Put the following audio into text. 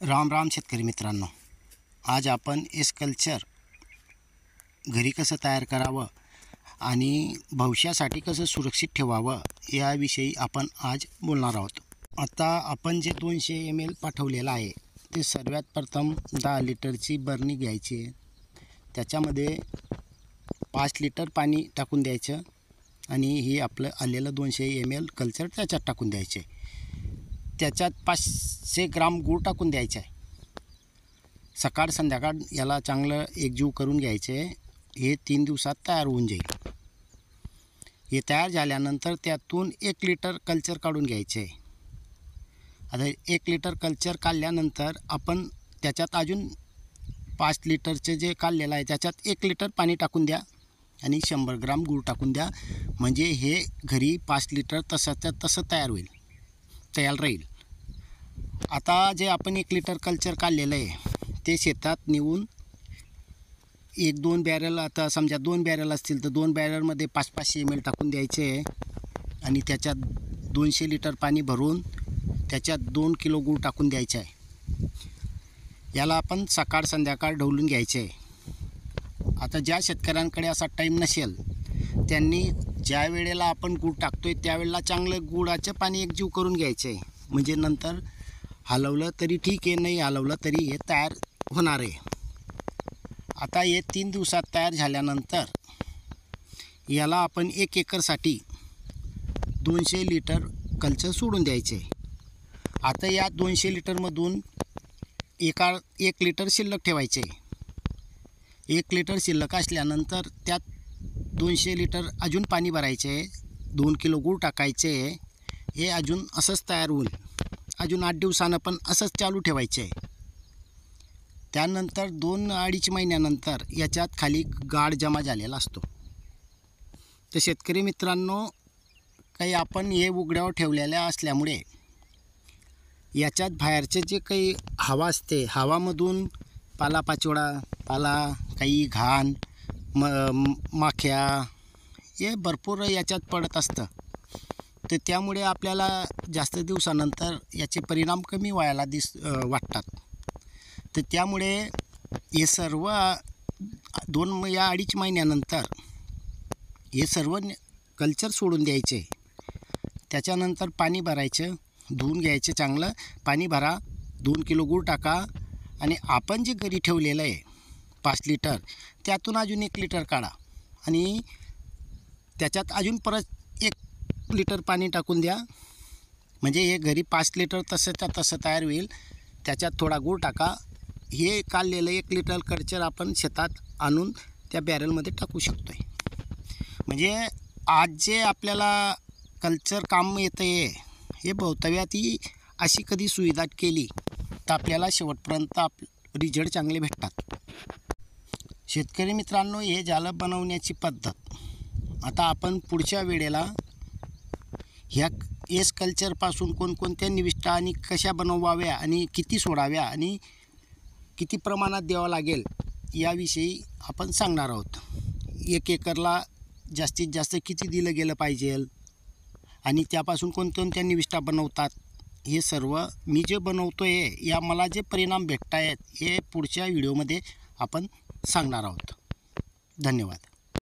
राम राम शेतकरी मित्रांनो, आज आपण कल्चर घरी कसं तयार करावं आणि भविष्यासाठी कसं सुरक्षित ठेवावं याविषयी आपण आज बोलणार आहोत. आता आपण जे 200 ml पाठवलेलं आहे ते सर्वात प्रथम 10 लिटरची बरणी घ्यायची. त्याच्यामध्ये 5 लिटर पाणी टाकून द्यायचं आणि हे आपलं आलेलं 200 ml कल्चर त्याच्यात टाकून द्यायचे. त्याच्यात 500 ग्राम गूळ टाकून द्यायचा आहे. सकाळ संध्याकाळ याला चांगलं एकजीव करून घ्यायचे. हे 3 दिवसात तयार होऊन जाईल. हे तयार झाल्यानंतर त्यातून 1 लिटर कल्चर काढून घ्यायचे. आता 1 लिटर कल्चर काढल्यानंतर आपण त्याच्यात अजून 5 लिटरचे जे काढलेलं आहे त्याच्यात 1 लिटर पाणी टाकून द्या आणि 100 ग्राम गूळ टाकून द्या. म्हणजे हे घरी 5 लिटर तसंच्या तसं तयार राहील. आता जे आपण 1 लिटर कल्चर काढलेलं आहे ते शेतात नेऊन 1-2 बॅरल, आता समजा 2 बॅरल असतील तर 2 बॅरलमध्ये 500 ml टाकून द्यायचे आणि त्याच्यात 200 लिटर पाणी भरून त्याच्यात 2 किलो गूळ टाकून द्यायचा आहे. याला आपण सकाळ संध्याकाळ ढवळून घ्यायचे आहे. आता ज्या शेतकऱ्यांकडे असा टाईम नसेल त्यांनी ज्या वेळेला आपण गूळ टाकतोय त्यावेळेला चांगलं गुळाचं पाणी एकजीव करून घ्यायचं आहे. म्हणजे नंतर हलवलं तरी ठीक आहे, नाही हलवलं तरी हे तयार होणार आहे. आता हे 3 दिवसात तयार झाल्यानंतर याला आपण 1 एकरसाठी 200 लिटर कल्चर सोडून द्यायचे. आता या 200 लिटरमधून 1 लिटर शिल्लक ठेवायचे. 1 लिटर शिल्लक असल्यानंतर त्यात 200 लिटर अजून पाणी भरायचे. 2 किलो गूळ टाकायचे. हे अजून असंच तयार होईल. अजून 8 दिवसानं पण असंच चालू ठेवायचे. त्यानंतर 2-2.5 महिन्यानंतर याच्यात खाली गाळ जमा झालेला असतो. तर शेतकरी मित्रांनो, काही आपण हे उघड्यावर ठेवलेल्या असल्यामुळे याच्यात बाहेरचे जे काही हवा असते, हवामधून पालापाचोळा, काही घाण, माख्या हे भरपूर याच्यात पडत असतं. तर त्यामुळे आपल्याला जास्त दिवसानंतर याचे परिणाम कमी व्हायला वाटतात. तर त्यामुळे हे सर्व 2-2.5 महिन्यानंतर हे सर्व कल्चर सोडून द्यायचे. त्याच्यानंतर पाणी भरायचं, धुवून घ्यायचं, चांगलं पाणी भरा, 2 किलो गूळ टाका आणि आपण जे घरी ठेवलेलं आहे 5 लिटर त्यातून अजून 1 लिटर काढा आणि त्याच्यात अजून परत 1 लिटर पाणी टाकून द्या. म्हणजे हे घरी 5 लिटर तसंच्या तसं तयार होईल. त्याच्यात थोडा गूळ टाका. हे काढलेलं 1 लिटर कल्चर आपण शेतात आणून त्या बॅरलमध्ये टाकू शकतो आहे. म्हणजे आज जे आपल्याला कल्चर काम येतं आहे हे भवितव्यात ही अशी कधी सुविधा केली तर आपल्याला शेवटपर्यंत रिझल्ट चांगले भेटतात. शेतकरी मित्रांनो, हे झालं बनवण्याची पद्धत. आता आपण पुढच्या वेळेला ह्या कल्चरपासून कोणकोणत्या निविष्ठा आणि कशा बनवाव्या आणि किती सोडाव्या आणि किती प्रमाणात द्यावं लागेल याविषयी आपण सांगणार आहोत. 1 एकरला जास्तीत जास्त किती दिलं गेलं पाहिजे आणि त्यापासून कोणकोणत्या निविष्ठा बनवतात हे सर्व मी जे बनवतो आहे या मला जे परिणाम भेटत आहेत हे पुढच्या व्हिडिओमध्ये आपण सांगणार आहोत. धन्यवाद.